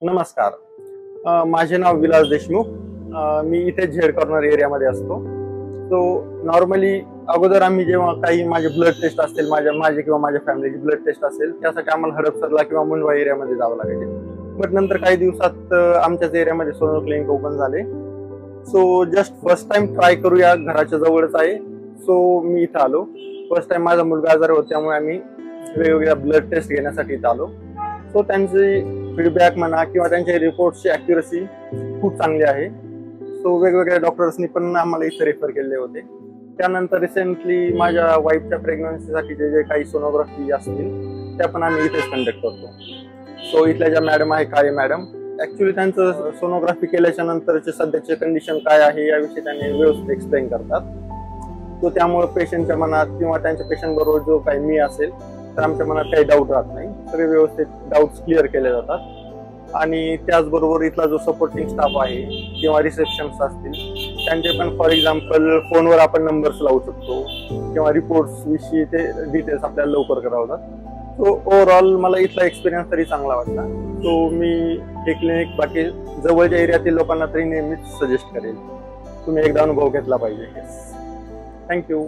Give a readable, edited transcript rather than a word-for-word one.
नमस्कार. माझे नाव विलास देशमुख. मी इथे झेड कॉर्नर एरियामध्ये असतो. सो नॉर्मली अगोदर आम्ही जेव्हा काही माझे ब्लड टेस्ट असतील, माझे किंवा माझ्या फॅमिलीची ब्लड टेस्ट असेल, त्यासाठी आम्हाला हडपसरला किंवा मुंडवा एरियामध्ये जावं लागायचे. बट नंतर काही दिवसात आमच्याच एरियामध्ये सोनो क्लिनिक ओपन झाले. So just first time try करूया, घराच्या जवळच आहे. सो मी इथं आलो. फर्स्ट टाइम माझा मुलगा आजारी होता, त्यामुळे आम्ही वेगवेगळ्या ब्लड टेस्ट घेण्यासाठी इथं आलो. सो त्यांची फीडबॅक म्हणा किंवा त्यांच्या रिपोर्टची ॲक्युरसी खूप चांगली आहे. सो वेगवेगळ्या डॉक्टर्सनी पण आम्हाला इथे रेफर केले होते. त्यानंतर रिसेंटली माझ्या वाईफच्या प्रेग्नन्सीसाठी जे काही सोनोग्राफी असतील त्या पण आम्ही इथेच कंडक्ट करतो. सो इथल्या ज्या मॅडम आहे, काळे मॅडम, ॲक्च्युली त्यांचं सोनोग्राफी केल्याच्या नंतरचे सध्याचे कंडिशन काय आहे याविषयी त्यांनी व्यवस्थित एक्सप्लेन करतात. सो त्यामुळे पेशंटच्या मनात किंवा त्यांच्या पेशंट बरोबर जो काही मी असेल तर आमच्या मनात काही डाऊट राहत नाही. सगळे व्यवस्थित डाऊट्स क्लिअर केले जातात. आणि त्याचबरोबर इथला जो सपोर्टिंग स्टाफ आहे किंवा रिसेप्शन्स असतील त्यांचे पण, फॉर एक्झाम्पल, फोनवर आपण नंबर्स लावू शकतो किंवा रिपोर्ट्स विषयी ते डिटेल्स आपल्याला लवकर करावतात. सो ओव्हरऑल मला इथला एक्सपिरियन्स तरी चांगला वाटला. सो मी हे क्लिनिक बाकी जवळच्या एरियातील लोकांना तरी नेहमीच सजेस्ट करेल. तुम्ही एकदा अनुभव घेतला पाहिजे. थँक्यू.